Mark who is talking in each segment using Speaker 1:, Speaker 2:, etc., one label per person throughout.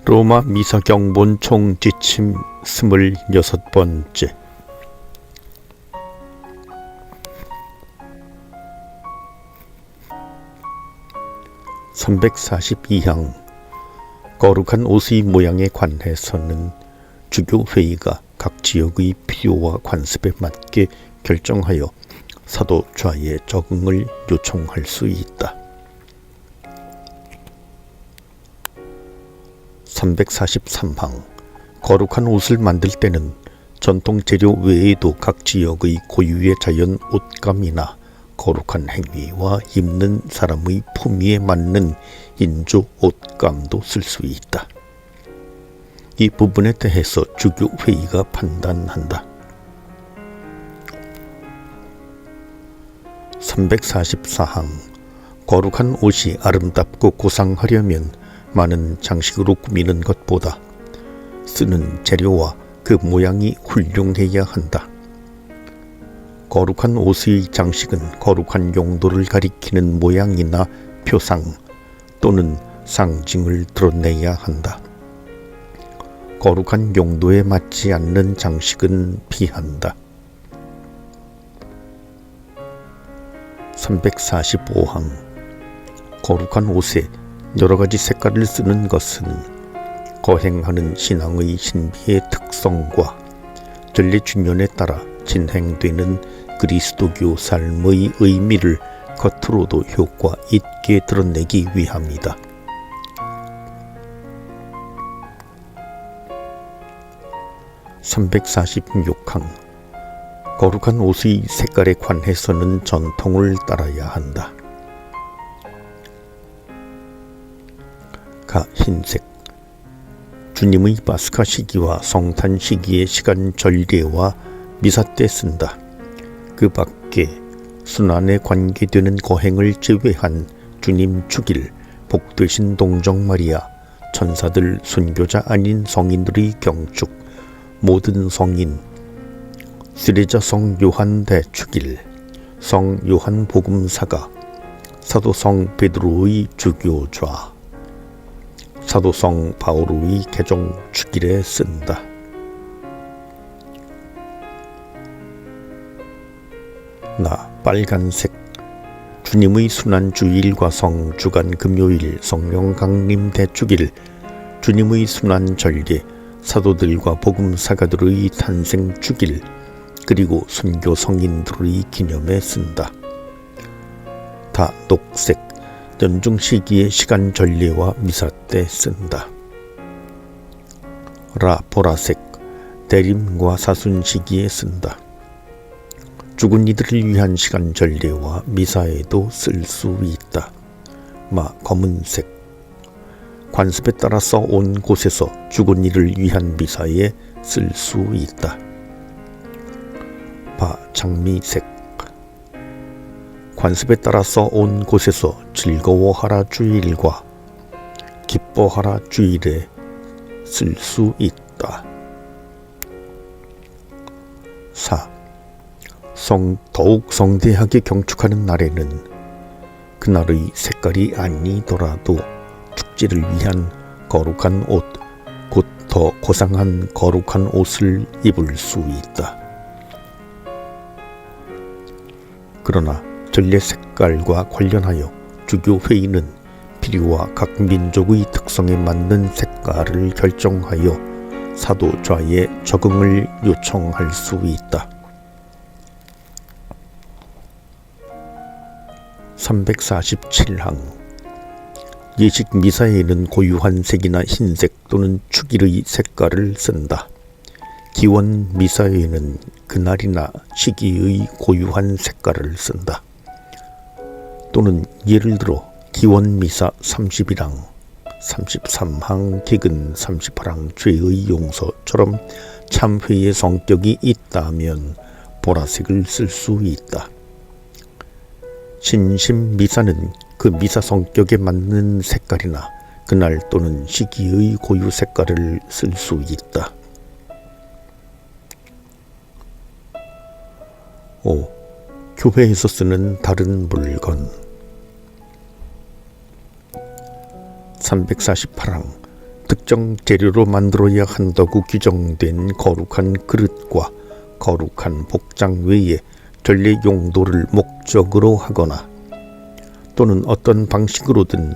Speaker 1: 로마 미사경본 총지침 26번째. 342항 거룩한 옷의 모양에 관해서는 주교회의가 각 지역의 필요와 관습에 맞게 결정하여 사도 좌의 적응을 요청할 수 있다. 343항 거룩한 옷을 만들 때는 전통 재료 외에도 각 지역의 고유의 자연 옷감이나 거룩한 행위와 입는 사람의 품위에 맞는 인조 옷감도 쓸 수 있다. 이 부분에 대해서 주교회의가 판단한다. 344항 거룩한 옷이 아름답고 고상하려면 많은 장식으로 꾸미는 것보다 쓰는 재료와 그 모양이 훌륭해야 한다. 거룩한 옷의 장식은 거룩한 용도를 가리키는 모양이나 표상 또는 상징을 드러내야 한다. 거룩한 용도에 맞지 않는 장식은 피한다. 345항 거룩한 옷에 여러 가지 색깔을 쓰는 것은 거행하는 신앙의 신비의 특성과 전례준연에 따라 진행되는 그리스도교 삶의 의미를 겉으로도 효과 있게 드러내기 위함이다. 346항 거룩한 옷의 색깔에 관해서는 전통을 따라야 한다. 가 흰색 주님의 파스카 시기와 성탄 시기의 시간 전례와 미사 때 쓴다. 그 밖에 순환에 관계되는 거행을 제외한 주님 축일, 복되신 동정 마리아, 천사들, 순교자 아닌 성인들의 경축, 모든 성인, 쓰레자 성 요한 대축일, 성 요한 복음사가, 사도성 베드로의 주교좌, 사도성 바오로의 개종 축일에 쓴다. 빨간색 주님의 순환주일과 성주간 금요일, 성령 강림 대축일, 주님의 순환 절개, 사도들과 복음사가들의 탄생 축일, 그리고 순교 성인들의 기념에 쓴다. 녹색 연중 시기의 시간 전례와 미사 때 쓴다. 보라색 대림과 사순 시기에 쓴다. 죽은 이들을 위한 시간 전례와 미사에도 쓸 수 있다. 검은색 관습에 따라서 온 곳에서 죽은 이를 위한 미사에 쓸 수 있다. 장미색 관습에 따라서 온 곳에서 즐거워하라 주일과 기뻐하라 주일에 쓸 수 있다. 더욱 성대하게 경축하는 날에는 그날의 색깔이 아니더라도 축제를 위한 거룩한 옷, 곧 더 고상한 거룩한 옷을 입을 수 있다. 그러나 전례 색깔과 관련하여 주교회의는 필요와 각 민족의 특성에 맞는 색깔을 결정하여 사도 좌의 적응을 요청할 수 있다. 347항 예식 미사에는 고유한 색이나 흰색 또는 축일의 색깔을 쓴다. 기원 미사에는 그날이나 시기의 고유한 색깔을 쓴다. 또는 예를 들어 기원 미사 30일항, 33항 기근 38항 죄의 용서처럼 참회의 성격이 있다면 보라색을 쓸 수 있다. 신심 미사는 그 미사 성격에 맞는 색깔이나 그날 또는 시기의 고유 색깔을 쓸 수 있다. 교회에서 쓰는 다른 물건 348항 특정 재료로 만들어야 한다고 규정된 거룩한 그릇과 거룩한 복장 외에 전례 용도를 목적으로 하거나 또는 어떤 방식으로든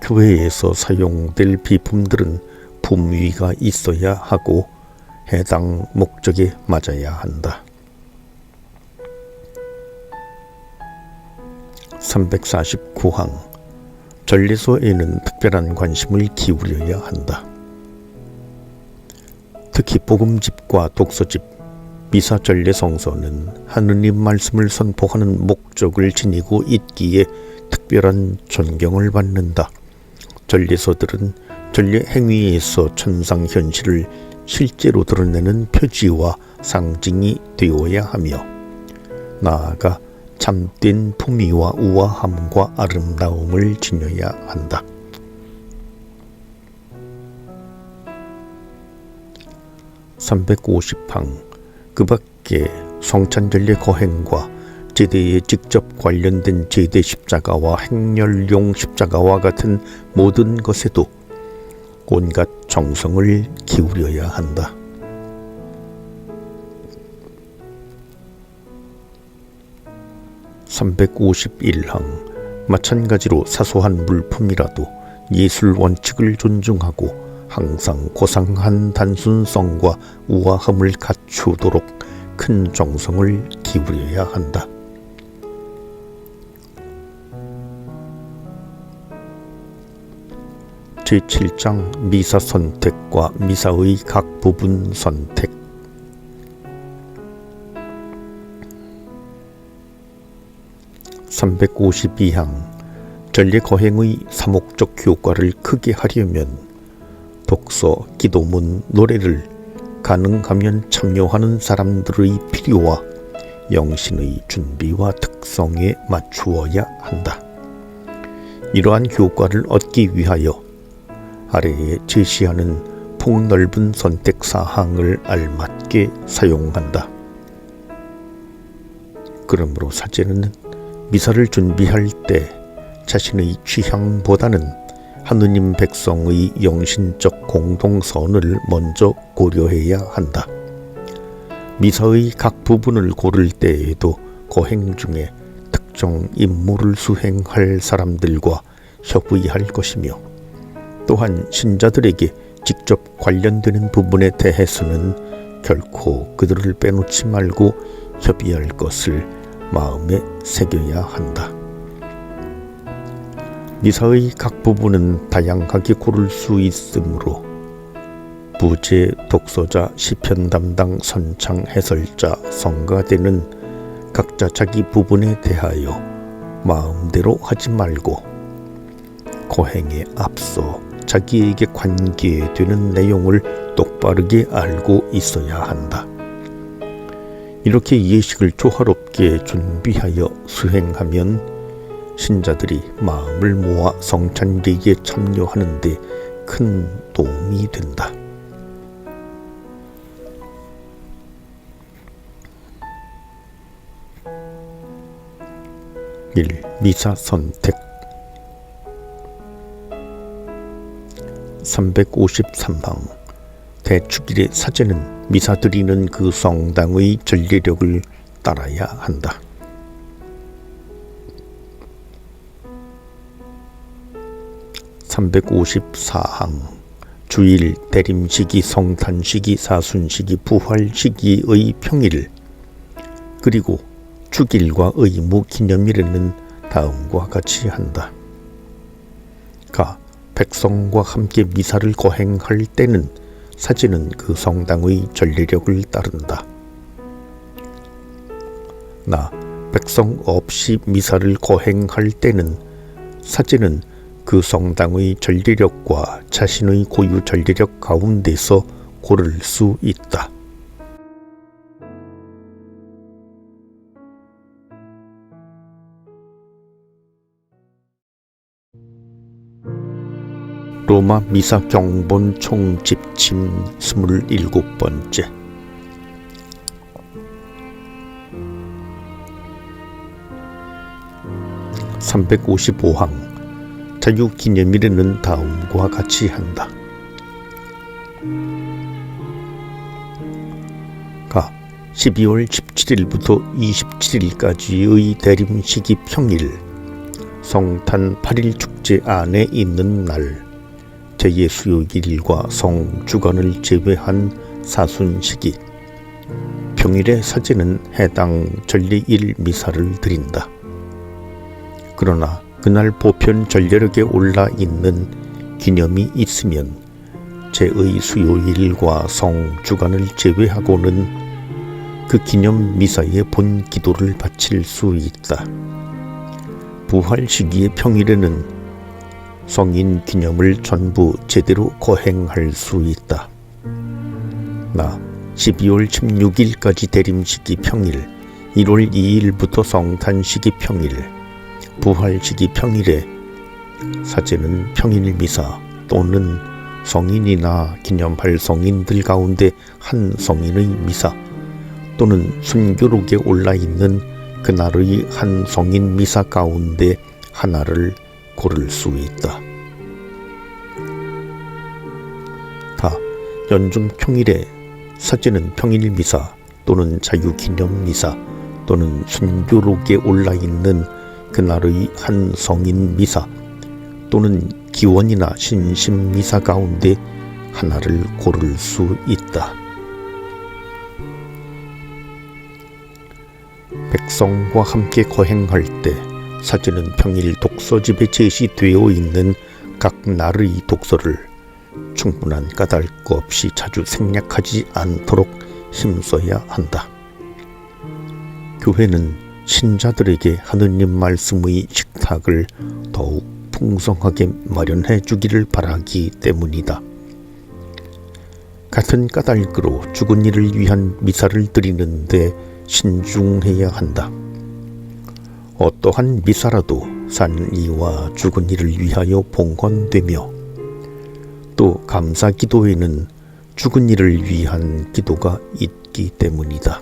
Speaker 1: 교회에서 사용될 비품들은 품위가 있어야 하고 해당 목적에 맞아야 한다. 349항 전례소에는 특별한 관심을 기울여야 한다. 특히 복음집과 독서집, 미사 전례 성서는 하느님 말씀을 선포하는 목적을 지니고 있기에 특별한 존경을 받는다. 전례서들은 전례 행위에서 천상 현실을 실제로 드러내는 표지와 상징이 되어야 하며 나아가 참된 품위와 우아함과 아름다움을 지녀야 한다. 350항 그 밖에 성찬전례 거행과 제대에 직접 관련된 제대 십자가와 행렬용 십자가와 같은 모든 것에도 온갖 정성을 기울여야 한다. 351항 마찬가지로 사소한 물품이라도 예술 원칙을 존중하고 항상 고상한 단순성과 우아함을 갖추도록 큰 정성을 기울여야 한다. 제7장 미사 선택과 미사의 각 부분 선택 352항 전례 거행의 사목적 효과를 크게 하려면 독서, 기도문, 노래를 가능하면 참여하는 사람들의 필요와 영신의 준비와 특성에 맞추어야 한다. 이러한 효과를 얻기 위하여 아래에 제시하는 폭넓은 선택 사항을 알맞게 사용한다. 그러므로 사제는 미사를 준비할 때 자신의 취향보다는 하느님 백성의 영신적 공동선을 먼저 고려해야 한다. 미사의 각 부분을 고를 때에도 거행 중에 특정 임무를 수행할 사람들과 협의할 것이며 또한 신자들에게 직접 관련되는 부분에 대해서는 결코 그들을 빼놓지 말고 협의할 것을 마음에 새겨야 한다. 미사의 각 부분은 다양하게 고를 수 있으므로 부제, 독서자, 시편 담당, 선창, 해설자, 성가대는 각자 자기 부분에 대하여 마음대로 하지 말고 거행에 앞서 자기에게 관계되는 내용을 똑바르게 알고 있어야 한다. 이렇게 예식을 조화롭게 준비하여 수행하면 신자들이 마음을 모아 성찬제에 참여하는 데 큰 도움이 된다. 1. 미사 선택 353항 대축일의 사제는 미사 드리는 그 성당의 전례력을 따라야 한다. 354항 주일, 대림시기, 성탄시기, 사순시기, 부활시기의 평일 그리고 축일과 의무 기념일에는 다음과 같이 한다. 가 백성과 함께 미사를 거행할 때는 사제는 그 성당의 전례력을 따른다. 나 백성 없이 미사를 거행할 때는 사제는 그 성당의 전례력과 자신의 고유 전례력 가운데서 고를 수 있다. 로마 미사 경본 총집침 27번째 355항 자유기념일에는 다음과 같이 한다. 12월 17일부터 27일까지의 대림시기 평일, 성탄 8일 축제 안에 있는 날, 제2수요일과 성주간을 제외한 사순시기, 평일의 사제는 해당 전례일 미사를 드린다. 그러나 그날 보편 전례력에 올라 있는 기념이 있으면 제2수요일과 성주간을 제외하고는 그 기념 미사에 본 기도를 바칠 수 있다. 부활 시기의 평일에는 성인 기념을 전부 제대로 거행할 수 있다. 나 12월 16일까지 대림시기 평일, 1월 2일부터 성탄시기 평일, 부활시기 평일에 사제는 평일 미사 또는 성인이나 기념할 성인들 가운데 한 성인의 미사 또는 순교록에 올라있는 그날의 한 성인 미사 가운데 하나를 고를 수 있다. 다 연중 평일에 사제는 평일 미사 또는 자유기념 미사 또는 순교록에 올라있는 그날의 한 성인 미사 또는 기원이나 신심 미사 가운데 하나를 고를 수 있다. 백성과 함께 거행할 때 사제는 평일 독서집에 제시되어 있는 각 날의 독서를 충분한 까닭 없이 자주 생략하지 않도록 힘써야 한다. 교회는 신자들에게 하느님 말씀의 식탁을 더욱 풍성하게 마련해 주기를 바라기 때문이다. 같은 까닭으로 죽은 이를 위한 미사를 드리는데 신중해야 한다. 어떠한 미사라도 산 이와 죽은 이를 위하여 봉헌되며 또 감사 기도에는 죽은 이를 위한 기도가 있기 때문이다.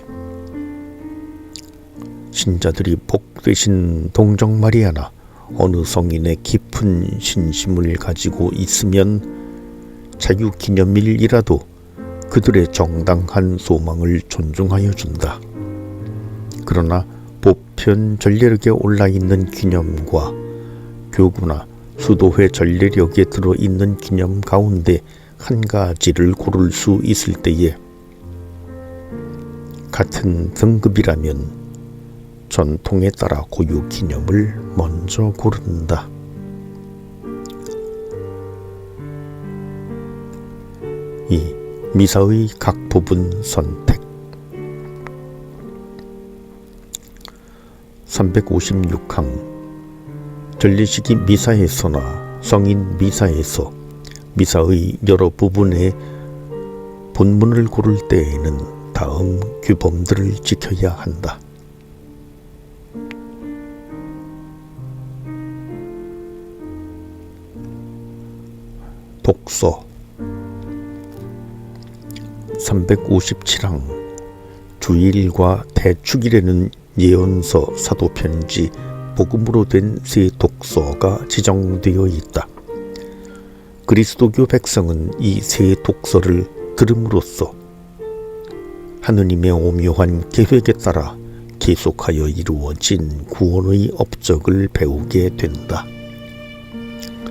Speaker 1: 신자들이 복되신 동정 마리아나 어느 성인의 깊은 신심을 가지고 있으면 자유기념일이라도 그들의 정당한 소망을 존중하여 준다. 그러나 보편 전례력에 올라있는 기념과 교구나 수도회 전례력에 들어있는 기념 가운데 한 가지를 고를 수 있을 때에 같은 등급이라면 전통에 따라 고유 기념을 먼저 고른다. 이 미사의 각 부분 선택 356항 전례시기 미사에서나 성인 미사에서 미사의 여러 부분의 본문을 고를 때에는 다음 규범들을 지켜야 한다. 독서 357항 주일과 대축일에는 예언서, 사도편지, 복음으로 된 새 독서가 지정되어 있다. 그리스도교 백성은 이 새 독서를 들음으로써 하느님의 오묘한 계획에 따라 계속하여 이루어진 구원의 업적을 배우게 된다.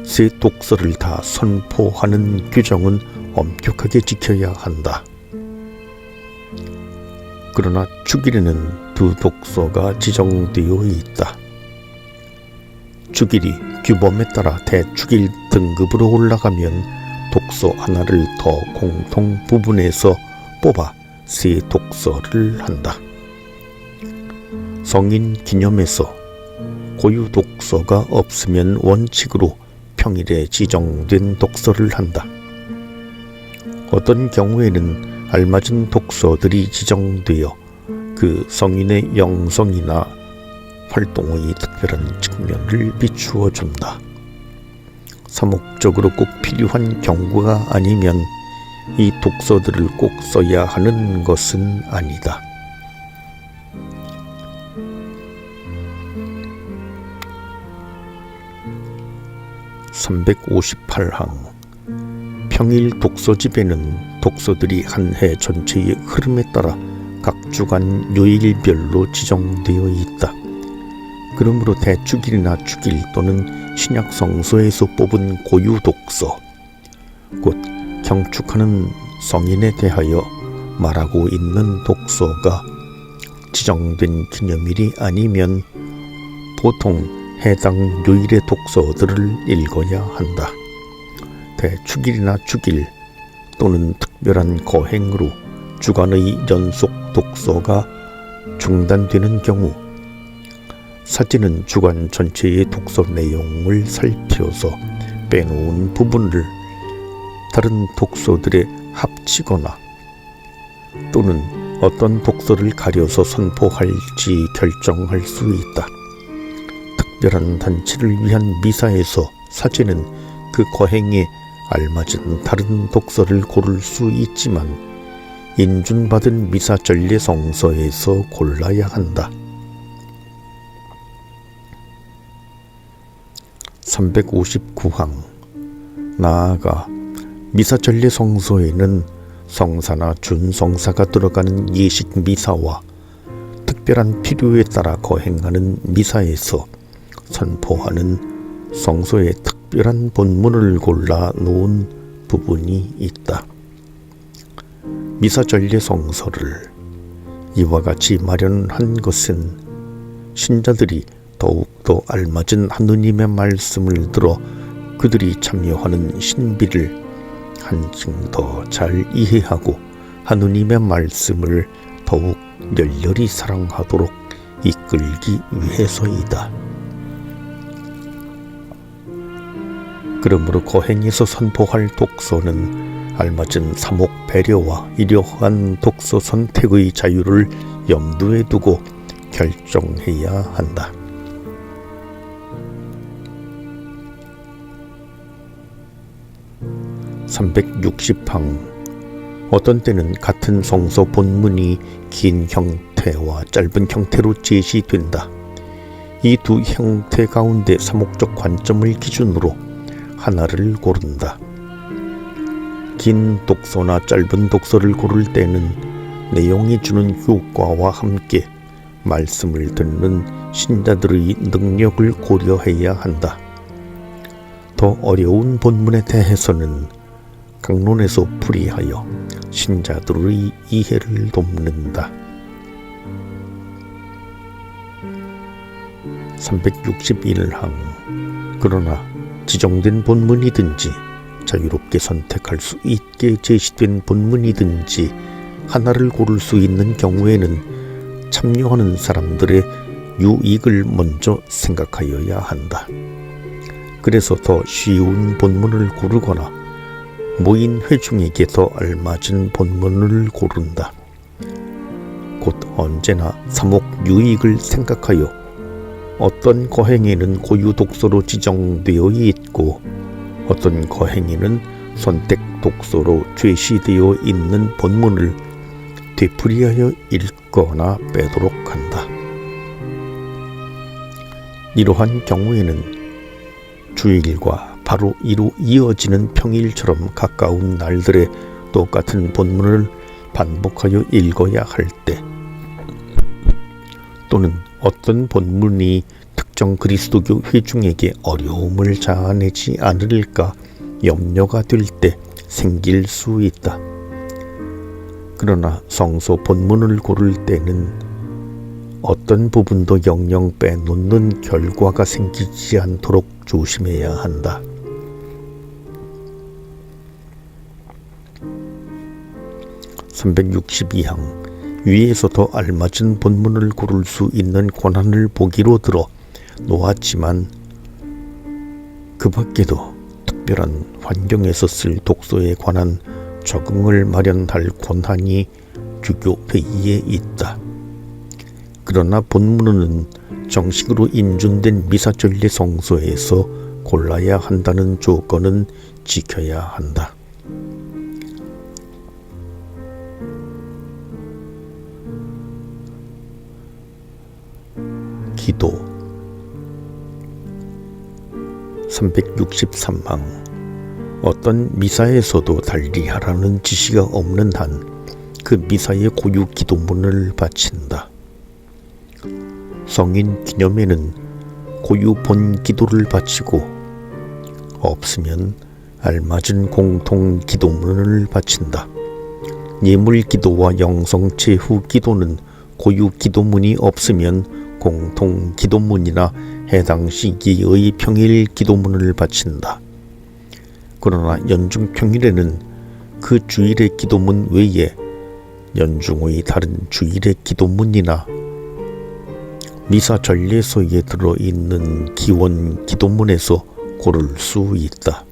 Speaker 1: 새 독서를 다 선포하는 규정은 엄격하게 지켜야 한다. 그러나 축일에는 두 독서가 지정되어 있다. 축일이 규범에 따라 대축일 등급으로 올라가면 독서 하나를 더 공통 부분에서 뽑아 새 독서를 한다. 성인 기념에서 고유 독서가 없으면 원칙으로 평일에 지정된 독서를 한다. 어떤 경우에는 알맞은 독서들이 지정되어 그 성인의 영성이나 활동의 특별한 측면을 비추어 준다. 사목적으로 꼭 필요한 경우가 아니면 이 독서들을 꼭 써야 하는 것은 아니다. (358항) 평일 독서집에는 독서들이 한 해 전체의 흐름에 따라 각 주간 요일별로 지정되어 있다. 그러므로 대축일이나 축일 또는 신약 성서에서 뽑은 고유 독서, 곧 경축하는 성인에 대하여 말하고 있는 독서가 지정된 기념일이 아니면 보통 해당 요일의 독서들을 읽어야 한다. 대축일이나 축일 또는 특별한 거행으로 주간의 연속 독서가 중단되는 경우 사제는 주간 전체의 독서 내용을 살펴서 빼놓은 부분을 다른 독서들에 합치거나 또는 어떤 독서를 가려서 선포할지 결정할 수 있다. 특별한 단체를 위한 미사에서 사제는 그 거행에 알맞은 다른 독서를 고를 수 있지만 인준받은 미사 전례 성서에서 골라야 한다. 359항. 나아가 미사 전례 성서에는 성사나 준성사가 들어가는 예식 미사와 특별한 필요에 따라 거행하는 미사에서 선포하는 성서의 특별한 본문을 골라 놓은 부분이 있다. 미사 전례 성서를 이와 같이 마련한 것은 신자들이 더욱더 알맞은 하느님의 말씀을 들어 그들이 참여하는 신비를 한층 더 잘 이해하고 하느님의 말씀을 더욱 열렬히 사랑하도록 이끌기 위해서이다. 그러므로 거행에서 선포할 독서는 알맞은 사목 배려와 이러한 독서 선택의 자유를 염두에 두고 결정해야 한다. 360항. 어떤 때는 같은 성서 본문이 긴 형태와 짧은 형태로 제시된다. 이 두 형태 가운데 사목적 관점을 기준으로 하나를 고른다. 긴 독서나 짧은 독서를 고를 때는 내용이 주는 효과와 함께 말씀을 듣는 신자들의 능력을 고려해야 한다. 더 어려운 본문에 대해서는 강론에서 풀이하여 신자들의 이해를 돕는다. 361항. 그러나 지정된 본문이든지 자유롭게 선택할 수 있게 제시된 본문이든지 하나를 고를 수 있는 경우에는 참여하는 사람들의 유익을 먼저 생각하여야 한다. 그래서 더 쉬운 본문을 고르거나 모인 회중에게 더 알맞은 본문을 고른다. 곧 언제나 사목 유익을 생각하여 어떤 거행에는 고유 독서로 지정되어 있고 어떤 거행에는 선택 독서로 제시되어 있는 본문을 되풀이하여 읽거나 빼도록 한다. 이러한 경우에는 주일과 바로 이로 이어지는 평일처럼 가까운 날들에 똑같은 본문을 반복하여 읽어야 할 때, 또는 어떤 본문이 특정 그리스도교 회중에게 어려움을 자아내지 않을까 염려가 될 때 생길 수 있다. 그러나 성서 본문을 고를 때는 어떤 부분도 영영 빼놓는 결과가 생기지 않도록 조심해야 한다. 362항. 위에서 더 알맞은 본문을 고를 수 있는 권한을 보기로 들어 놓았지만 그 밖에도 특별한 환경에서 쓸 독서에 관한 적응을 마련할 권한이 주교회의에 있다. 그러나 본문은 정식으로 인준된 미사전례 성서에서 골라야 한다는 조건은 지켜야 한다. 기도. 363항. 어떤 미사에서도 달리하라는 지시가 없는 한 그 미사의 고유 기도문을 바친다. 성인 기념에는 고유 본 기도를 바치고 없으면 알맞은 공통 기도문을 바친다. 예물 기도와 영성 제후 기도는 고유 기도문이 없으면 공통 기도문이나 해당 시기의 평일 기도문을 바친다. 그러나 연중 평일에는 그 주일의 기도문 외에 연중의 다른 주일의 기도문이나 미사 전례서에 들어있는 기원 기도문에서 고를 수 있다.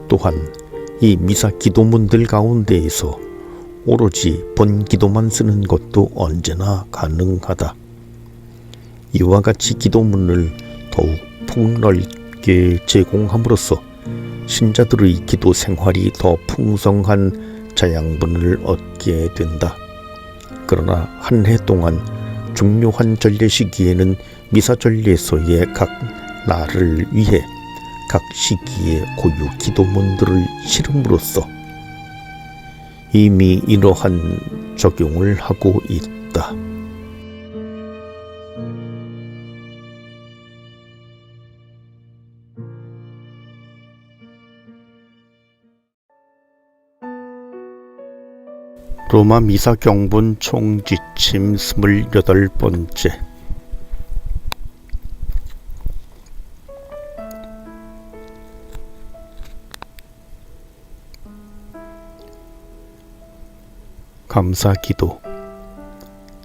Speaker 1: 또한 이 미사 기도문들 가운데에서 오로지 본 기도만 쓰는 것도 언제나 가능하다. 이와 같이 기도문을 더욱 폭넓게 제공함으로써 신자들의 기도 생활이 더 풍성한 자양분을 얻게 된다. 그러나 한 해 동안 중요한 전례 시기에는 미사 전례서의 각 날을 위해 각 시기의 고유 기도문들을 실음으로써 이미 이러한 적용을 하고 있다. 로마 미사 경본 총지침 28번째. 감사기도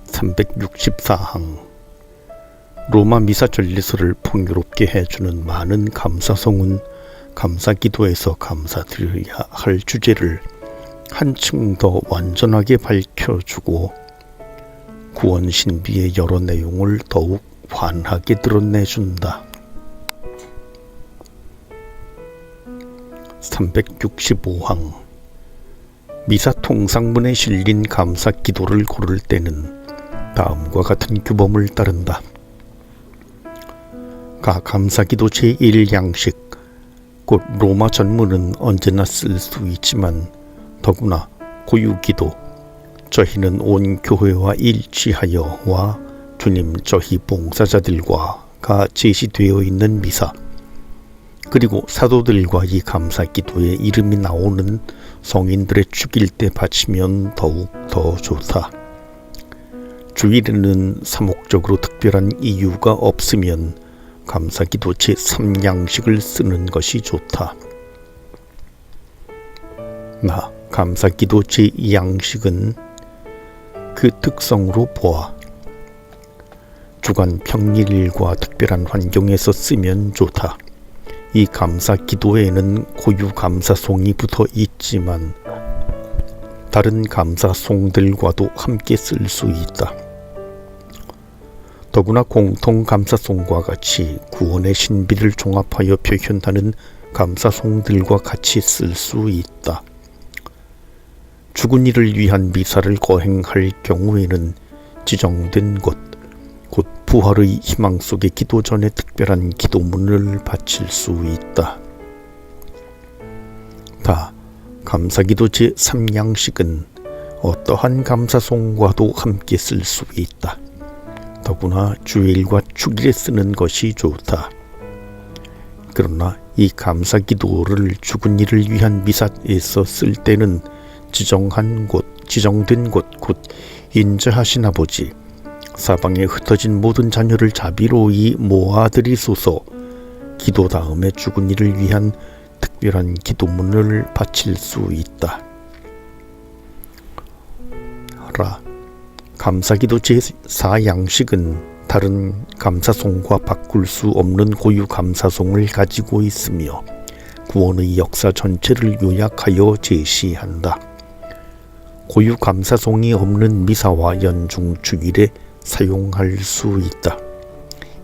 Speaker 1: 364항. 로마 미사 전례서를 풍요롭게 해주는 많은 감사송은 감사기도에서 감사드려야 할 주제를 한층 더 완전하게 밝혀주고 구원 신비의 여러 내용을 더욱 환하게 드러내준다. 365항. 미사 통상문에 실린 감사 기도를 고를 때는 다음과 같은 규범을 따른다. 각 감사 기도 제1양식, 곧 로마 전문은 언제나 쓸 수 있지만 더구나 고유 기도, 저희는 온 교회와 일치하여와 주님 저희 봉사자들과가 제시되어 있는 미사, 그리고 사도들과 이 감사 기도에 이름이 나오는 성인들의 축일 때 바치면 더욱 더 좋다. 주일에는 사목적으로 특별한 이유가 없으면 감사 기도 제3양식을 쓰는 것이 좋다. 감사 기도 제2양식은 그 특성으로 보아 주간 평일과 특별한 환경에서 쓰면 좋다. 이 감사 기도에는 고유 감사송이 붙어 있지만 다른 감사송들과도 함께 쓸 수 있다. 더구나 공통 감사송과 같이 구원의 신비를 종합하여 표현하는 감사송들과 같이 쓸 수 있다. 죽은 이를 위한 미사를 거행할 경우에는 지정된 곳, 곧 부활의 희망 속의 기도 전에 특별한 기도문을 바칠 수 있다. 감사기도 제3양식은 어떠한 감사송과도 함께 쓸 수 있다. 더구나 주일과 축일에 쓰는 것이 좋다. 그러나 이 감사기도를 죽은 이를 위한 미사에서 쓸 때는 지정된 곳, 곧 인자하신 아버지, 사방에 흩어진 모든 자녀를 자비로이 모아들이소서, 기도 다음에 죽은 이를 위한 특별한 기도문을 바칠 수 있다. 감사기도 제4양식은 다른 감사송과 바꿀 수 없는 고유 감사송을 가지고 있으며 구원의 역사 전체를 요약하여 제시한다. 고유 감사송이 없는 미사와 연중 주일에 사용할 수 있다.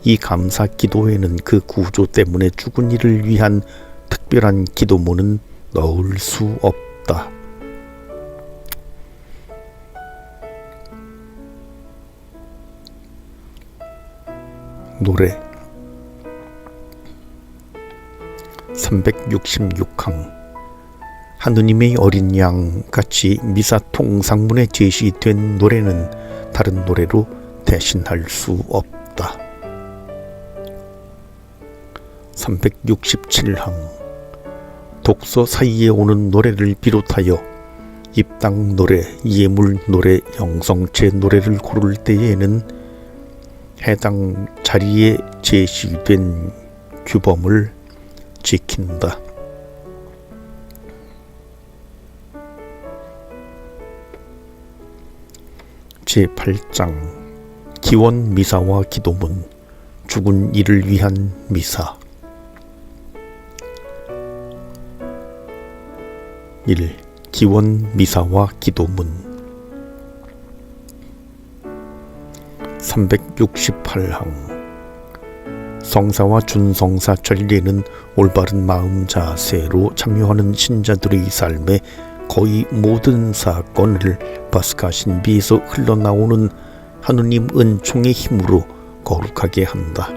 Speaker 1: 이 감사 기도에는 그 구조 때문에 죽은 이를 위한 특별한 기도문은 넣을 수 없다. 노래 366항. 하느님의 어린 양 같이 미사 통상문에 제시된 노래는 다른 노래로 대신할 수 없다. 367항 독서 사이에 오는 노래를 비롯하여 입당 노래, 예물 노래, 영성체 노래를 고를 때에는 해당 자리에 제시된 규범을 지킨다. 제8장 기원 미사와 기도문 죽은 이를 위한 미사 1. 기원 미사와 기도문 368항 성사와 준성사 전례는 올바른 마음 자세로 참여하는 신자들의 삶에 거의 모든 사건을 바스카 신비에서 흘러나오는 하느님 은총의 힘으로 거룩하게 한다.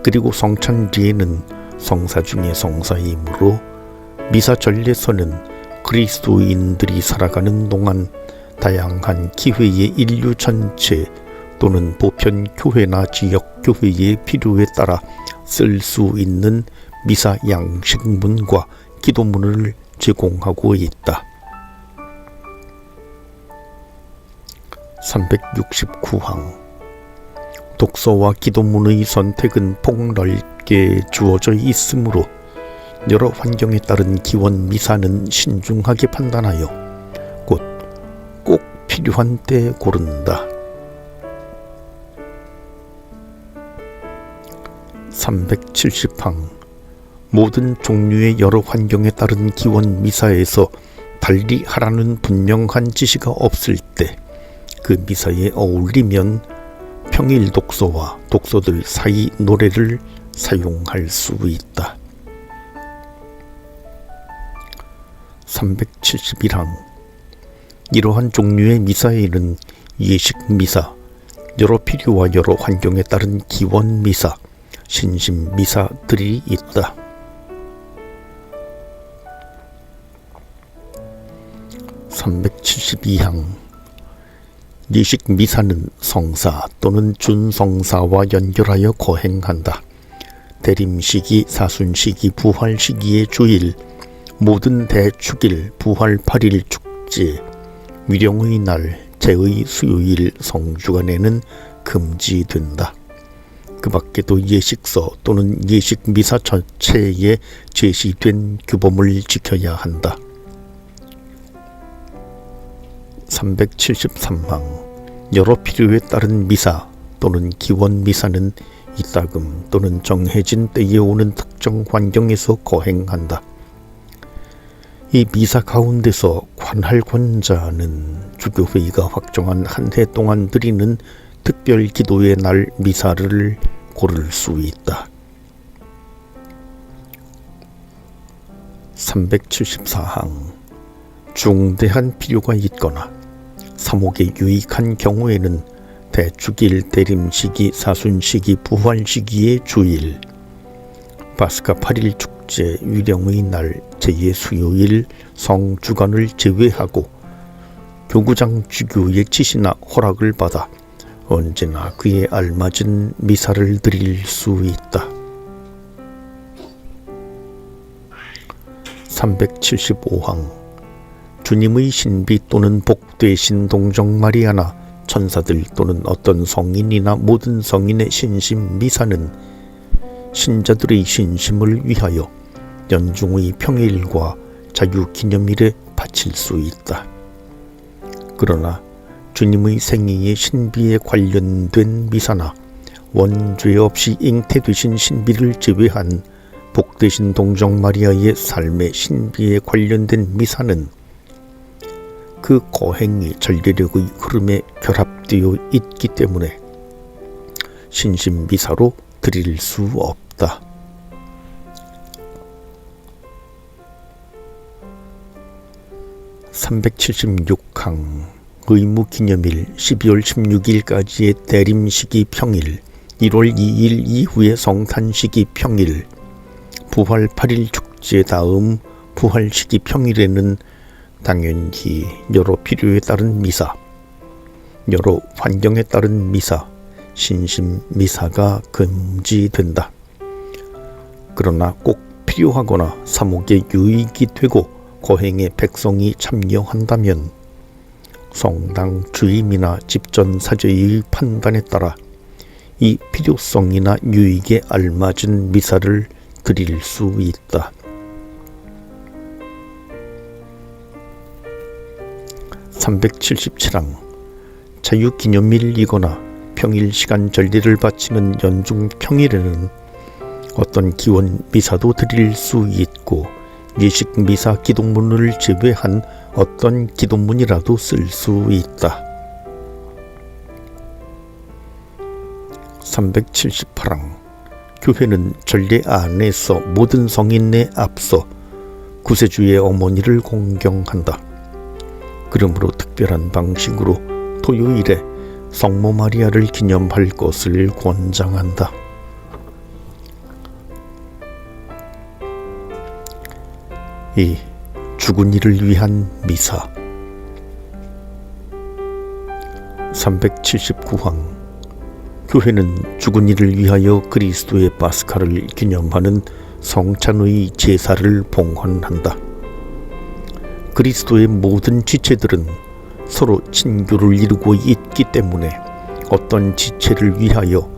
Speaker 1: 그리고 성찬 뒤에는 성사 중의 성사이므로 미사 전례서는 그리스도인들이 살아가는 동안 다양한 기회의 인류 전체 또는 보편 교회나 지역 교회의 필요에 따라 쓸 수 있는 미사 양식문과 기도문을 제공하고 있다. 369항 독서와 기도문의 선택은 폭넓게 주어져 있으므로 여러 환경에 따른 기원 미사는 신중하게 판단하여 곧 꼭 필요한 때 고른다. 370항 모든 종류의 여러 환경에 따른 기원 미사에서 달리 하라는 분명한 지시가 없을 때 그 미사에 어울리면 평일 독서와 독서들 사이 노래를 사용할 수 있다. 371항 이러한 종류의 미사에는 예식 미사, 여러 필요와 여러 환경에 따른 기원 미사, 신심 미사들이 있다. 372항 예식 미사는 성사 또는 준성사와 연결하여 거행한다. 대림시기, 사순시기, 부활시기의 주일, 모든 대축일, 부활 8일 축제, 위령의 날, 제의 수요일, 성주간에는 금지된다. 그 밖에도 예식서 또는 예식 미사 전체에 제시된 규범을 지켜야 한다. 373항 여러 필요에 따른 미사 또는 기원 미사는 이따금 또는 정해진 때에 오는 특정 환경에서 거행한다. 이 미사 가운데서 관할 권자는 주교회의가 확정한 한 해 동안 드리는 특별 기도의 날 미사를 고를 수 있다. 374항 중대한 필요가 있거나 사목에 유익한 경우에는 대축일, 대림시기, 사순시기, 부활시기의 주일, 바스카 8일 축제, 위령의 날, 제2의 수요일, 성주간을 제외하고 교구장 주교의 지시나 허락을 받아 언제나 그에 알맞은 미사를 드릴 수 있다. 375항 주님의 신비 또는 복되신 동정 마리아나 천사들 또는 어떤 성인이나 모든 성인의 신심 미사는 신자들의 신심을 위하여 연중의 평일과 자유기념일에 바칠 수 있다. 그러나 주님의 생애의 신비에 관련된 미사나 원죄 없이 잉태되신 신비를 제외한 복되신 동정 마리아의 삶의 신비에 관련된 미사는 그 거행이 전례력의 흐름에 결합되어 있기 때문에 신심 미사로 드릴 수 없다. 376항 의무기념일 12월 16일까지의 대림시기 평일, 1월 2일 이후의 성탄시기 평일, 부활 8일 축제 다음 부활시기 평일에는 당연히 여러 필요에 따른 미사, 여러 환경에 따른 미사, 신심 미사가 금지된다. 그러나 꼭 필요하거나 사목에 유익이 되고 거행에 백성이 참여한다면 성당 주임이나 집전 사제의 판단에 따라 이 필요성이나 유익에 알맞은 미사를 드릴 수 있다. 377항 자유기념일이거나 평일 시간 전례를 바치는 연중 평일에는 어떤 기원 미사도 드릴 수 있고 예식 미사 기도문을 제외한 어떤 기도문이라도 쓸 수 있다. 378항 교회는 전례 안에서 모든 성인에 앞서 구세주의 어머니를 공경한다. 그러므로 특별한 방식으로 토요일에 성모 마리아를 기념할 것을 권장한다. 이 죽은 이를 위한 미사 379항 교회는 죽은 이를 위하여 그리스도의 파스카를 기념하는 성찬의 제사를 봉헌한다. 그리스도의 모든 지체들은 서로 친교를 이루고 있기 때문에 어떤 지체를 위하여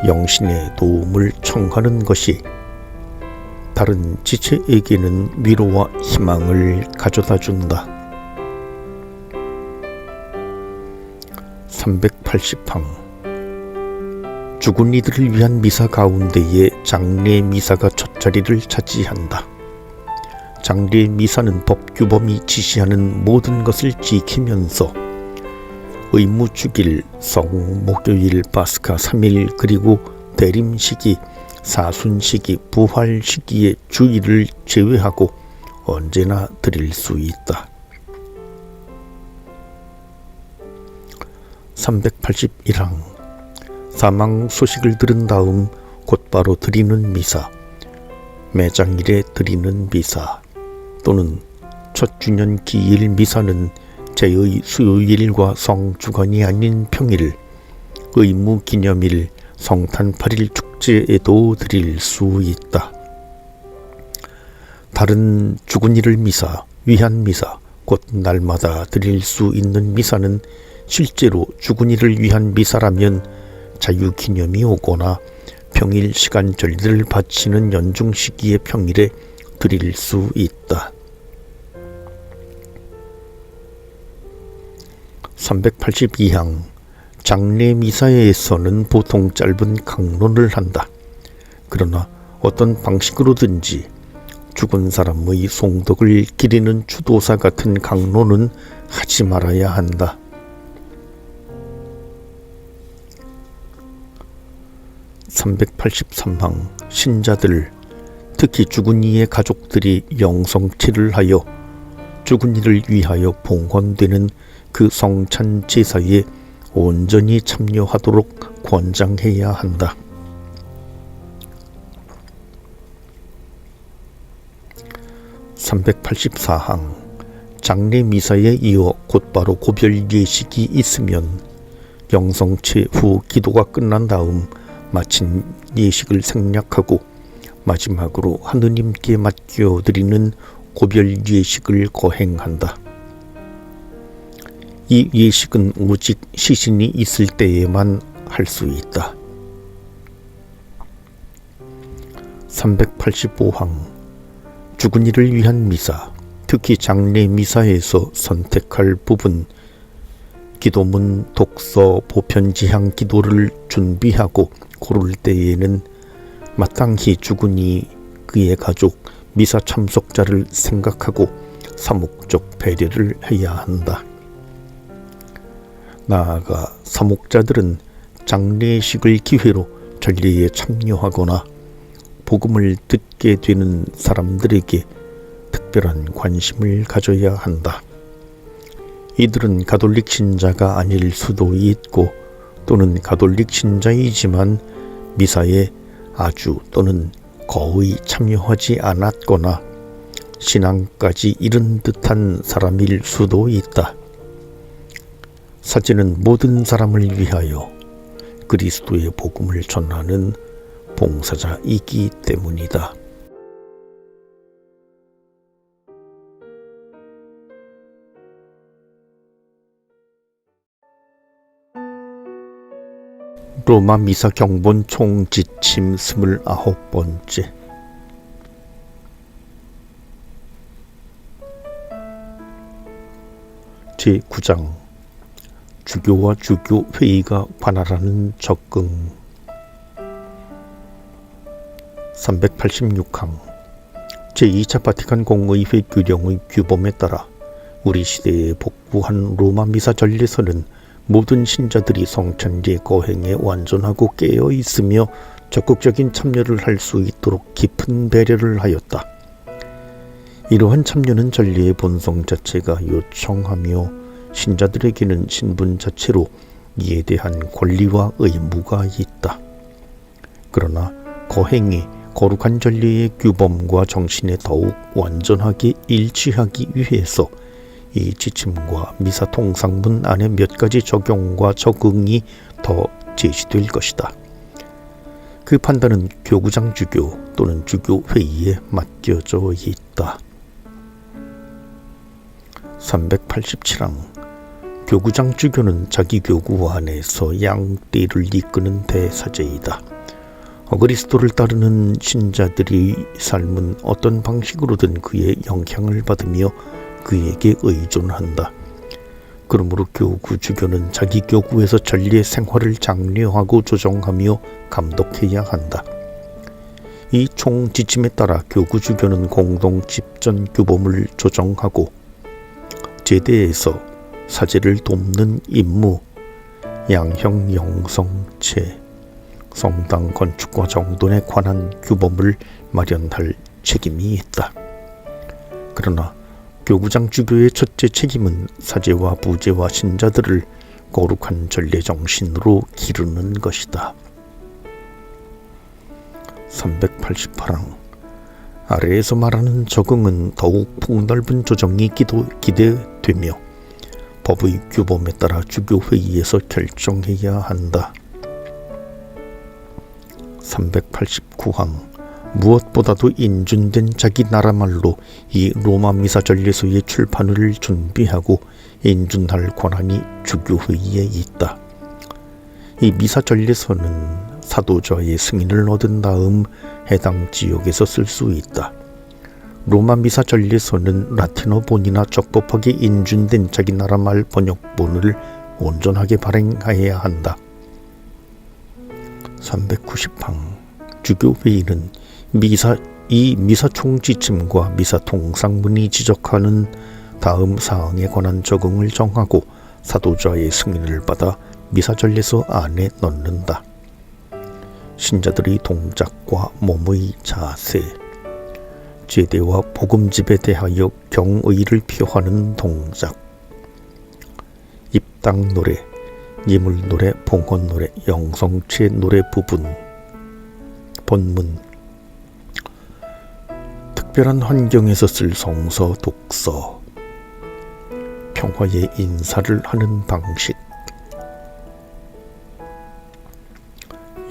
Speaker 1: 영신의 도움을 청하는 것이 다른 지체에게는 위로와 희망을 가져다 준다. 380항 죽은 이들을 위한 미사 가운데에 장례 미사가 첫 자리를 차지한다. 장례 미사는 법규범이 지시하는 모든 것을 지키면서 의무주길, 성, 목요일, 파스카 3일 그리고 대림시기, 사순시기, 부활시기의 주일을 제외하고 언제나 드릴 수 있다. 381항 사망 소식을 들은 다음 곧바로 드리는 미사, 매장일에 드리는 미사 또는 첫 주년 기일 미사는 제의 수요일과 성주간이 아닌 평일, 의무기념일, 성탄 8일 축제에도 드릴 수 있다. 다른 죽은 이를 미사, 위한 미사, 곧 날마다 드릴 수 있는 미사는 실제로 죽은 이를 위한 미사라면 자유기념이 오거나 평일 시간 전례를 바치는 연중 시기의 평일에 드릴 수 있다. 382항 장례 미사에서는 보통 짧은 강론을 한다. 그러나 어떤 방식으로든지 죽은 사람의 송덕을 기리는 추도사 같은 강론은 하지 말아야 한다. 383항 신자들, 특히 죽은 이의 가족들이 영성치를 하여 죽은 이를 위하여 봉헌되는 그 성찬 제사에 온전히 참여하도록 권장해야 한다. 384항 장례 미사에 이어 곧바로 고별 예식이 있으면 영성체 후 기도가 끝난 다음 마친 예식을 생략하고 마지막으로 하느님께 맡겨드리는 고별 예식을 거행한다. 이 예식은 오직 시신이 있을 때에만 할 수 있다. 385항 죽은 이를 위한 미사, 특히 장례 미사에서 선택할 부분, 기도문, 독서, 보편지향 기도를 준비하고 고를 때에는 마땅히 죽은 이, 그의 가족, 미사 참석자를 생각하고 사목적 배려를 해야 한다. 나아가 사목자들은 장례식을 기회로 전례에 참여하거나 복음을 듣게 되는 사람들에게 특별한 관심을 가져야 한다. 이들은 가톨릭 신자가 아닐 수도 있고 또는 가톨릭 신자이지만 미사에 아주 또는 거의 참여하지 않았거나 신앙까지 이른 듯한 사람일 수도 있다. 사제는 모든 사람을 위하여 그리스도의 복음을 전하는 봉사자이기 때문이다. 로마 미사 경본 총 지침 29번째. 제9장 주교와 주교 회의가 관할하는 적응. 386항 제2차 바티칸 공의회 규령의 규범에 따라 우리 시대에 복부한 로마 미사 전례서는 모든 신자들이 성찬제 거행에 완전하고 깨어 있으며 적극적인 참여를 할 수 있도록 깊은 배려를 하였다. 이러한 참여는 전례의 본성 자체가 요청하며 신자들에게는 신분 자체로 이에 대한 권리와 의무가 있다. 그러나 거행이 거룩한 전례의 규범과 정신에 더욱 완전하게 일치하기 위해서 이 지침과 미사 통상문 안에 몇 가지 적용과 적응이 더 제시될 것이다. 그 판단은 교구장 주교 또는 주교 회의에 맡겨져 있다. 387항 교구장 주교는 자기 교구 안에서 양떼를 이끄는 대사제이다. 그리스도를 따르는 신자들의 삶은 어떤 방식으로든 그의 영향을 받으며 그에게 의존한다. 그러므로 교구 주교는 자기 교구에서 전례 생활을 장려하고 조정하며 감독해야 한다. 이 총 지침에 따라 교구 주교는 공동 집전 규범을 조정하고 제대에서 사제를 돕는 임무, 양형 영성체, 성당 건축과 정돈에 관한 규범을 마련할 책임이 있다. 그러나 교구장 주교의 첫째 책임은 사제와 부제와 신자들을 거룩한 전례 정신으로 기르는 것이다. 388항 아래에서 말하는 적응은 더욱 폭넓은 조정이 기대되며 법의 규범에 따라 주교회의에서 결정해야 한다. 389항 무엇보다도 인준된 자기 나라 말로 이 로마 미사 전례서의 출판을 준비하고 인준할 권한이 주교회의에 있다. 이 미사 전례서는 사도자의 승인을 얻은 다음 해당 지역에서 쓸 수 있다. 로마 미사 전례서는 라틴어본이나 적법하게 인준된 자기 나라 말 번역본을 온전하게 발행해야 한다. 390항 주교회의는 이 미사 총지침과 미사 통상문이 지적하는 다음 사항에 관한 적응을 정하고 사도자의 승인을 받아 미사 전례서 안에 넣는다. 신자들의 동작과 몸의 자세, 제대와 복음집에 대하여 경의를 표하는 동작, 입당 노래, 예물 노래, 봉헌 노래, 영성체 노래 부분, 본문, 특별한 환경에서 쓸 성서 독서, 평화의 인사를 하는 방식,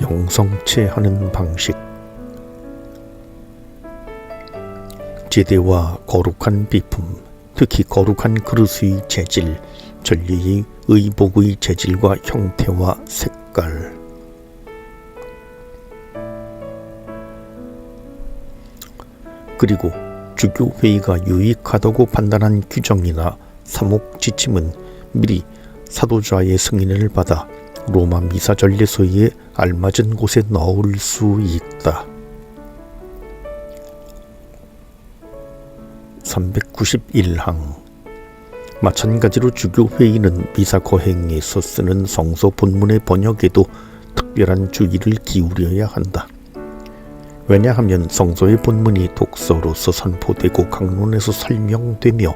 Speaker 1: 영성체하는 방식, 제대와 거룩한 비품, 특히 거룩한 그릇의 재질, 전례의 의복의 재질과 형태와 색깔, 그리고 주교회의가 유익하다고 판단한 규정이나 사목 지침은 미리 사도자의 승인을 받아 로마 미사 전례서에 알맞은 곳에 넣을 수 있다. 391항 마찬가지로 주교회의는 미사 거행에서 쓰는 성서 본문의 번역에도 특별한 주의를 기울여야 한다. 왜냐하면 성서의 본문이 독서로서 선포되고 강론에서 설명되며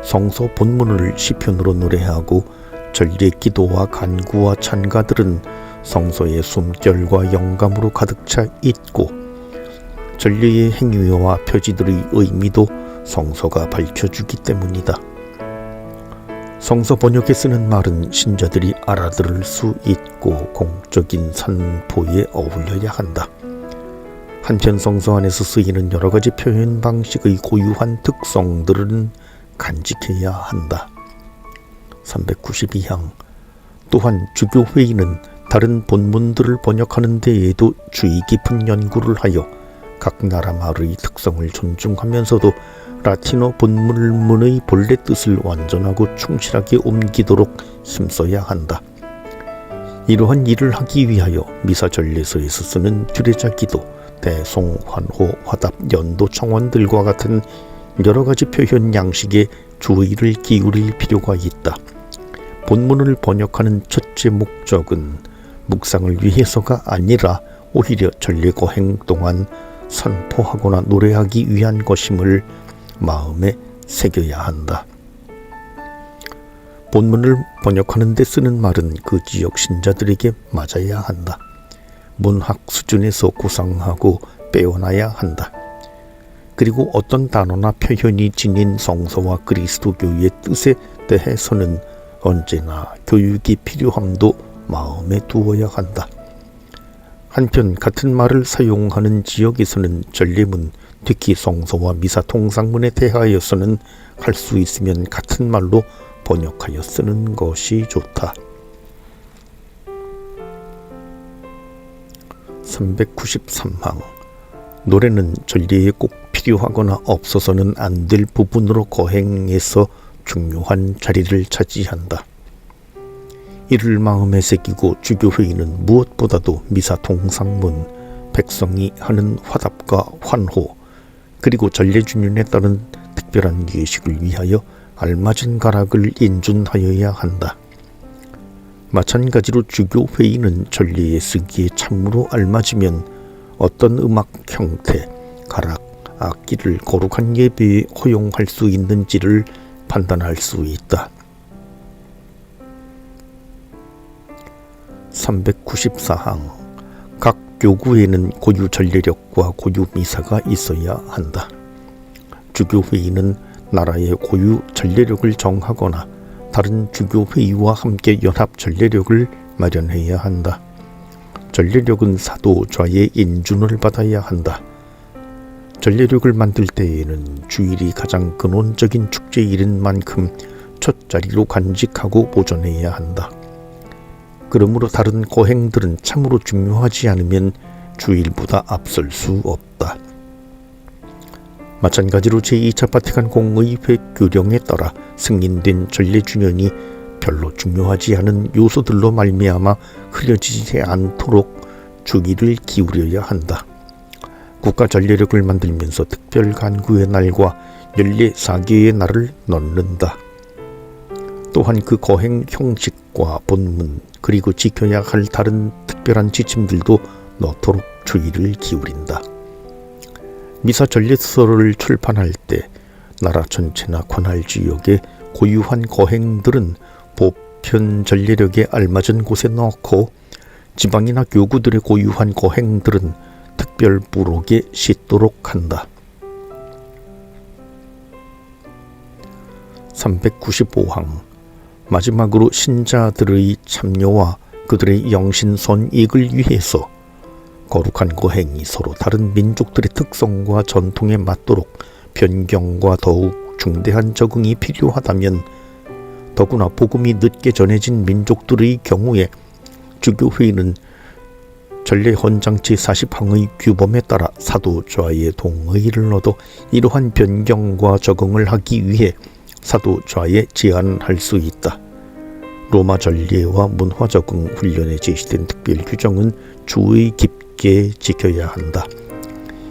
Speaker 1: 성서 본문을 시편으로 노래하고 전례 기도와 간구와 찬가들은 성서의 숨결과 영감으로 가득 차 있고 전례의 행위와 표지들의 의미도 성서가 밝혀주기 때문이다. 성서 번역에 쓰는 말은 신자들이 알아들을 수 있고 공적인 선포에 어울려야 한다. 한편 성서 안에서 쓰이는 여러 가지 표현 방식의 고유한 특성들은 간직해야 한다. 392항. 또한 주교회의는 다른 본문들을 번역하는 데에도 주의 깊은 연구를 하여 각 나라 말의 특성을 존중하면서도 라틴어 본문의 본래 뜻을 완전하고 충실하게 옮기도록 힘써야 한다. 이러한 일을 하기 위하여 미사 전례서에서 쓰는 규례자 기도, 대송, 환호, 화답, 연도, 청원들과 같은 여러 가지 표현 양식에 주의를 기울일 필요가 있다. 본문을 번역하는 첫째 목적은 묵상을 위해서가 아니라 오히려 전례 거행 동안 선포하거나 노래하기 위한 것임을 마음에 새겨야 한다. 본문을 번역하는 데 쓰는 말은 그 지역 신자들에게 맞아야 한다. 문학 수준에서 구상하고 빼어나야 한다. 그리고 어떤 단어나 표현이 지닌 성서와 그리스도교의 뜻에 대해서는 언제나 교육이 필요함도 마음에 두어야 한다. 한편 같은 말을 사용하는 지역에서는 전례문, 특히 성서와 미사 통상문에 대하여서는 할 수 있으면 같은 말로 번역하여 쓰는 것이 좋다. 393항. 노래는 전례에 꼭 필요하거나 없어서는 안 될 부분으로 거행에서 중요한 자리를 차지한다. 이를 마음에 새기고 주교회의는 무엇보다도 미사 통상문, 백성이 하는 화답과 환호, 그리고 전례준율에 따른 특별한 예식을 위하여 알맞은 가락을 인준하여야 한다. 마찬가지로 주교회의는 전례에 쓰기에 참으로 알맞으면 어떤 음악 형태, 가락, 악기를 거룩한 예배에 허용할 수 있는지를 판단할 수 있다. 394항. 각 교구에는 고유 전례력과 고유 미사가 있어야 한다. 주교회의는 나라의 고유 전례력을 정하거나 다른 주교회의와 함께 연합 전례력을 마련해야 한다. 전례력은 사도좌의 인준을 받아야 한다. 전례력을 만들 때에는 주일이 가장 근원적인 축제일인 만큼 첫 자리로 간직하고 보존해야 한다. 그러므로 다른 거행들은 참으로 중요하지 않으면 주일보다 앞설 수 없다. 마찬가지로 제2차 바티칸 공의회 규령에 따라 승인된 전례주년이 별로 중요하지 않은 요소들로 말미암아 흐려지지 않도록 주의를 기울여야 한다. 국가 전례력을 만들면서 특별 간구의 날과 연례 4개의 날을 넣는다. 또한 그 거행 형식과 본문 그리고 지켜야 할 다른 특별한 지침들도 넣도록 주의를 기울인다. 미사 전례서를 출판할 때 나라 전체나 관할 지역의 고유한 거행들은 보편 전례력에 알맞은 곳에 넣고 지방이나 교구들의 고유한 거행들은 특별 부록에 싣도록 한다. 395항. 마지막으로 신자들의 참여와 그들의 영신 선익을 위해서 거룩한 거행이 서로 다른 민족들의 특성과 전통에 맞도록 변경과 더욱 중대한 적응이 필요하다면 더구나 복음이 늦게 전해진 민족들의 경우에 주교회의는 전례 헌장 제40항의 규범에 따라 사도좌의 동의를 얻어 이러한 변경과 적응을 하기 위해 사도좌에 제안할 수 있다. 로마 전례와 문화 적응 훈련에 제시된 특별 규정은 주의 깊게 지켜야 한다.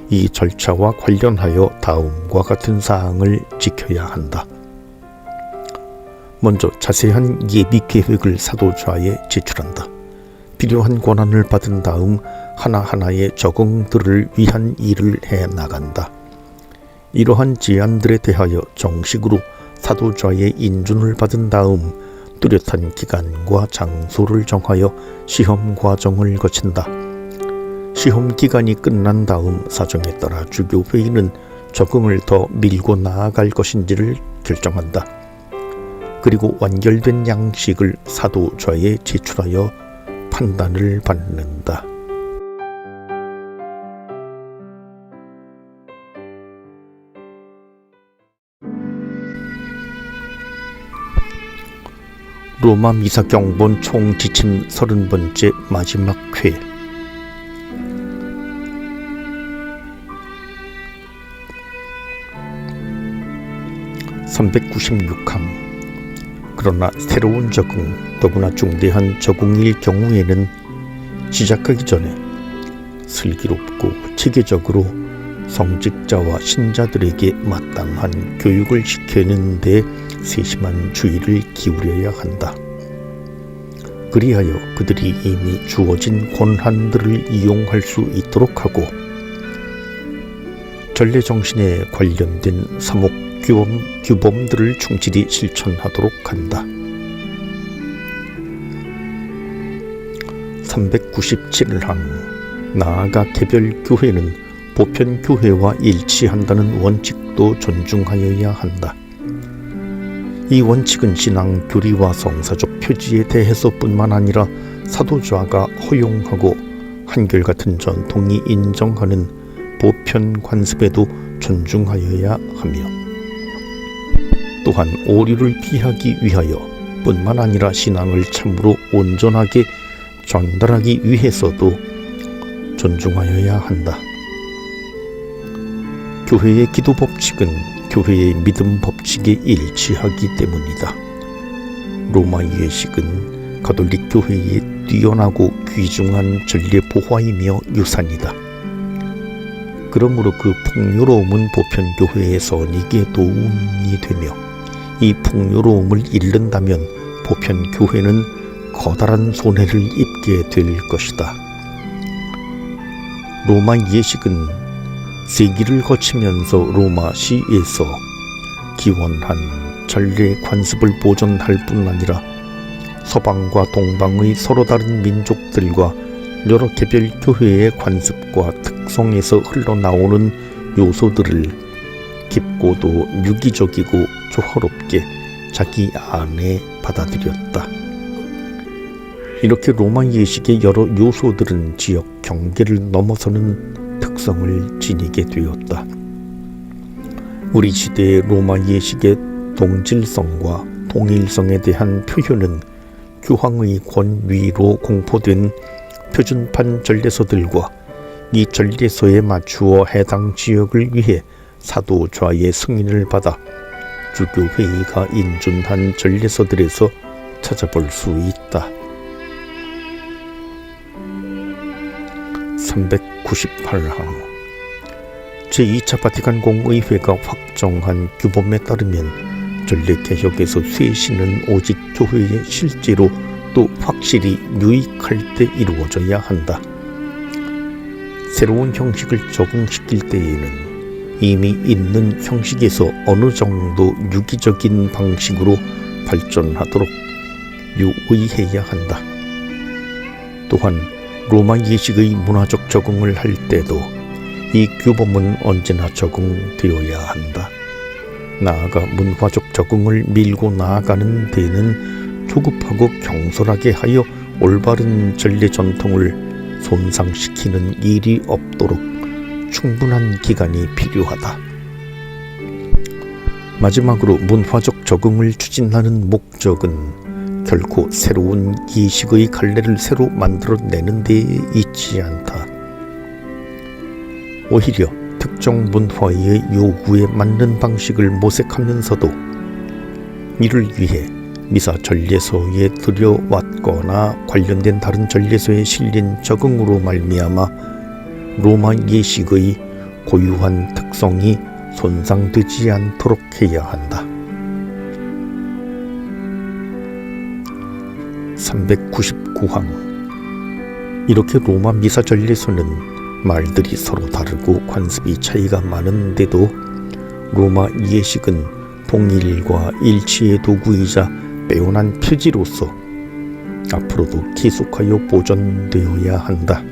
Speaker 1: 이 절차와 관련하여 다음과 같은 사항을 지켜야 한다. 먼저 자세한 예비 계획을 사도좌에 제출한다. 필요한 권한을 받은 다음 하나하나의 적응들을 위한 일을 해 나간다. 이러한 제안들에 대하여 정식으로 사도좌의 인준을 받은 다음 뚜렷한 기간과 장소를 정하여 시험 과정을 거친다. 시험 기간이 끝난 다음 사정에 따라 주교회의는 적응을 더 밀고 나아갈 것인지를 결정한다. 그리고 완결된 양식을 사도좌에 제출하여 판단을 받는다. 로마 미사 경본 총 지침 30번째 마지막 회. (396항) 그러나 새로운 적응, 더구나 중대한 적응일 경우에는 시작하기 전에 슬기롭고 체계적으로 성직자와 신자들에게 마땅한 교육을 시키는 데 세심한 주의를 기울여야 한다. 그리하여 그들이 이미 주어진 권한들을 이용할 수 있도록 하고 전례 정신에 관련된 사목 규범들을 충실히 실천하도록 한다. 397항 나아가 개별교회는 보편교회와 일치한다는 원칙도 존중하여야 한다. 이 원칙은 신앙 교리와 성사적 표지에 대해서뿐만 아니라 사도좌가 허용하고 한결같은 전통이 인정하는 보편 관습에도 존중하여야 하며 또한 오류를 피하기 위하여 뿐만 아니라 신앙을 참으로 온전하게 전달하기 위해서도 존중하여야 한다. 교회의 기도 법칙은 교회의 믿음 법칙에 일치하기 때문이다. 로마 예식은 가톨릭 교회의 뛰어나고 귀중한 전례 보화이며 유산이다. 그러므로 그 풍요로움은 보편교회의 선익에 도움이 되며 이 풍요로움을 잃는다면 보편교회는 커다란 손해를 입게 될 것이다. 로마 예식은 세기를 거치면서 로마시에서 기원한 전례 관습을 보존할 뿐 아니라 서방과 동방의 서로 다른 민족들과 여러 개별 교회의 관습과 특성에서 흘러나오는 요소들을 깊고도 유기적이고 조화롭게 자기 안에 받아들였다. 이렇게 로마 예식의 여러 요소들은 지역 경계를 넘어서는 특성을 지니게 되었다. 우리 시대의 로마 예식의 동질성과 통일성에 대한 표현은 교황의 권위로 공포된 표준판 전례서들과 이 전례서에 맞추어 해당 지역을 위해 사도좌의 승인을 받아 주교회의가 인준한 전례서들에서 찾아볼 수 있다. 398항 제2차 바티칸 공의회가 확정한 규범에 따르면 전례개혁에서 쇄신은 오직 교회에 실제로 또 확실히 유익할 때 이루어져야 한다. 새로운 형식을 적응시킬 때에는 이미 있는 형식에서 어느 정도 유기적인 방식으로 발전하도록 유의해야 한다. 또한 로마 예식의 문화적 적응을 할 때도 이 규범은 언제나 적응되어야 한다. 나아가 문화적 적응을 밀고 나아가는 데는 조급하고 경솔하게 하여 올바른 전례 전통을 손상시키는 일이 없도록 충분한 기간이 필요하다. 마지막으로 문화적 적응을 추진하는 목적은 결코 새로운 예식의 갈래를 새로 만들어내는 데 있지 않다. 오히려 특정 문화의 요구에 맞는 방식을 모색하면서도 이를 위해 미사 전례서에 들여왔거나 관련된 다른 전례서에 실린 적응으로 말미암아 로마 예식의 고유한 특성이 손상되지 않도록 해야 한다. 399항 이렇게 로마 미사 전례서는 말들이 서로 다르고 관습이 차이가 많은데도 로마 예식은 통일과 일치의 도구이자 빼어난 표지로서 앞으로도 계속하여 보존되어야 한다.